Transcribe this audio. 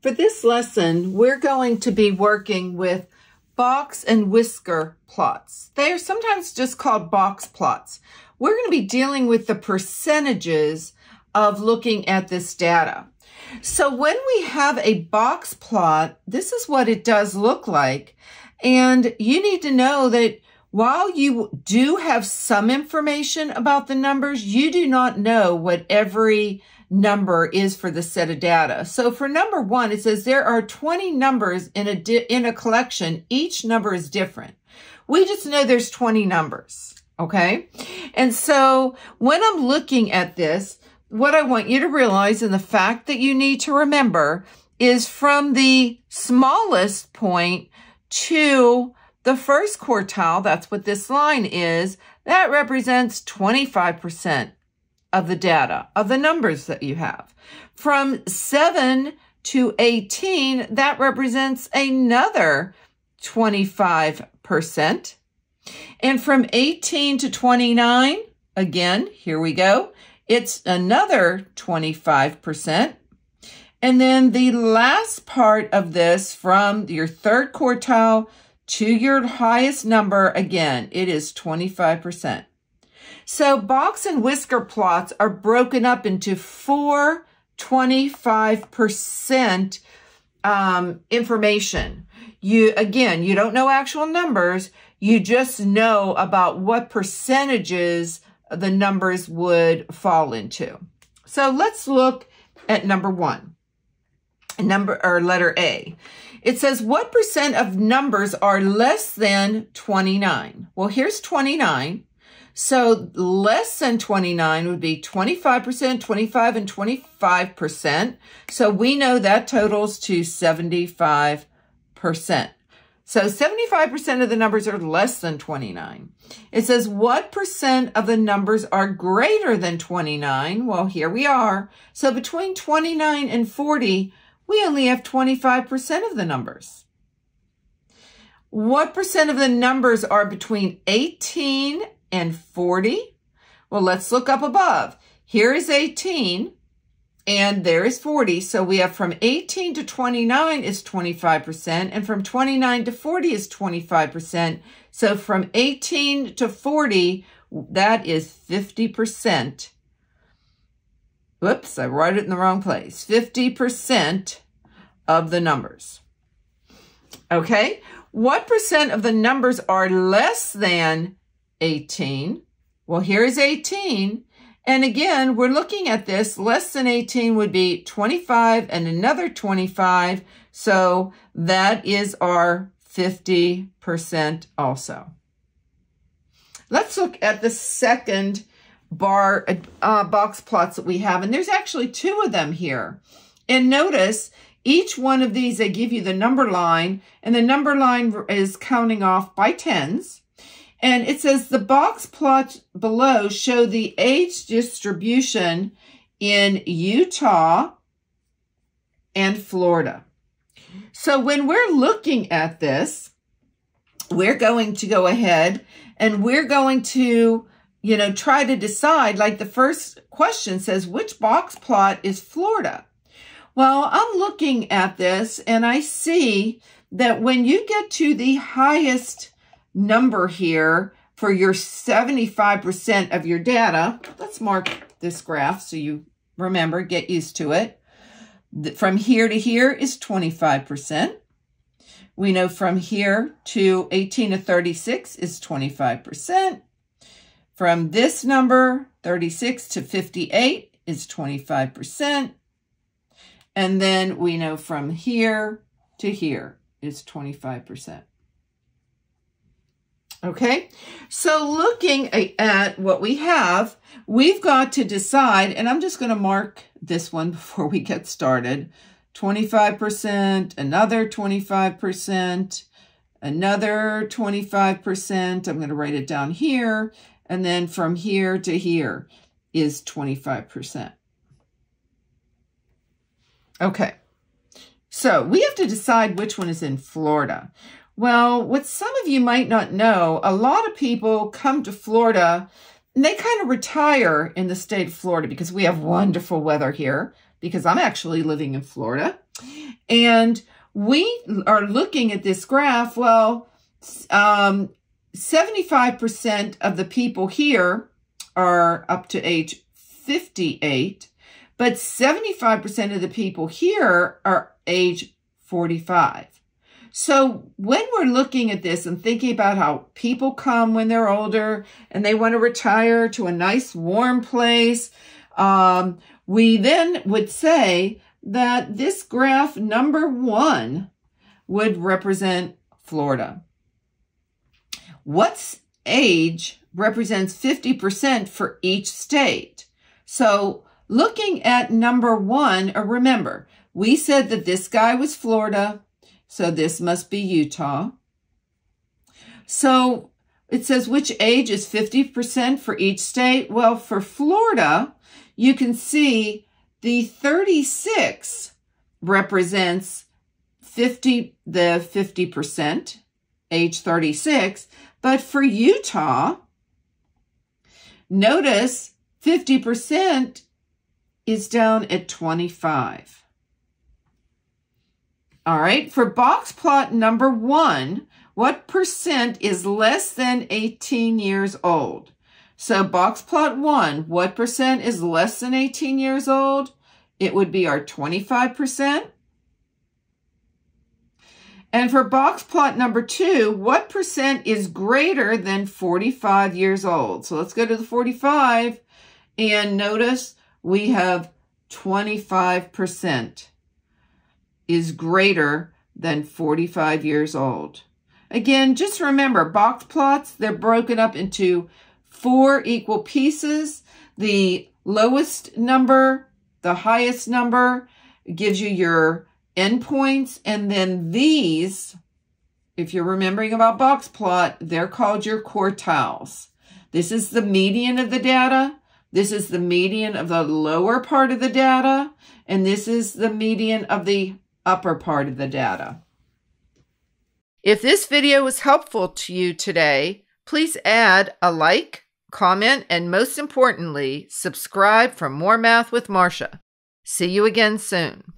For this lesson, we're going to be working with box and whisker plots. They are sometimes just called box plots. We're going to be dealing with the percentages of looking at this data. So when we have a box plot, this is what it does look like. And you need to know that while you do have some information about the numbers, you do not know what every number is for the set of data. So for number one, it says there are 20 numbers in a collection. Each number is different. We just know there's 20 numbers, okay? And so when I'm looking at this, what I want you to realize, and the fact that you need to remember, is from the smallest point to the first quartile, that's what this line is, that represents 25% of the data, of the numbers that you have. From 7 to 18, that represents another 25%. And from 18 to 29, again, here we go, it's another 25%. And then the last part of this, from your third quartile to your highest number, again, it is 25%. So box and whisker plots are broken up into 4 25% information. You don't know actual numbers. You just know about what percentages the numbers would fall into. So let's look at number one, letter A. It says, what percent of numbers are less than 29? Well, here's 29. So less than 29 would be 25%, 25, and 25%. So we know that totals to 75%. So 75% of the numbers are less than 29. It says, what percent of the numbers are greater than 29? Well, here we are. So between 29 and 40, we only have 25% of the numbers. What percent of the numbers are between 18 and 40? Well, let's look up above. Here is 18 and there is 40. So we have from 18 to 29 is 25%, and from 29 to 40 is 25%. So from 18 to 40, that is 50%. Whoops, I wrote it in the wrong place. 50% of the numbers. Okay, what percent of the numbers are less than 18? Well, here's 18. And again, we're looking at this. Less than 18 would be 25 and another 25. So that is our 50% also. Let's look at the second box plots that we have. And there's actually two of them here. And notice each one of these, they give you the number line, and the number line is counting off by tens. And it says the box plots below show the age distribution in Utah and Florida. So when we're looking at this, we're going to go ahead and we're going to, try to decide, like the first question says, which box plot is Florida? Well, I'm looking at this and I see that when you get to the highest number here for your 75% of your data, let's mark this graph so you remember, get used to it. From here to here is 25%. We know from here to 18 to 36 is 25%. From this number, 36 to 58 is 25%. And then we know from here to here is 25%. Okay, so looking at what we have, we've got to decide, and I'm just going to mark this one before we get started. 25%, another 25%, another 25%. I'm going to write it down here. And then from here to here is 25%. Okay, so we have to decide which one is in Florida. Well, what some of you might not know, a lot of people come to Florida and they kind of retire in the state of Florida because we have wonderful weather here, because I'm actually living in Florida. And we are looking at this graph. Well, 75% of the people here are up to age 58, but 75% of the people here are age 45. So when we're looking at this and thinking about how people come when they're older and they want to retire to a nice warm place, we then would say that this graph number 1 would represent Florida. What's age represents 50% for each state. So looking at number 1, remember, we said that this guy was Florida, so this must be Utah. So it says which age is 50% for each state? Well, for Florida, you can see the 36 represents the 50%, age 36. But for Utah, notice 50% is down at 25. All right, for box plot number 1, what percent is less than 18 years old? So box plot 1, what percent is less than 18 years old? It would be our 25%. And for box plot number 2, what percent is greater than 45 years old? So let's go to the 45 and notice we have 25% is greater than 45 years old. Again, just remember, box plots, they're broken up into 4 equal pieces. The lowest number, the highest number gives you your endpoints, and then these, if you're remembering about box plot, they're called your quartiles. This is the median of the data. This is the median of the lower part of the data, and this is the median of the upper part of the data. If this video was helpful to you today, please add a like, comment, and most importantly, subscribe for more Math with Marcia. See you again soon.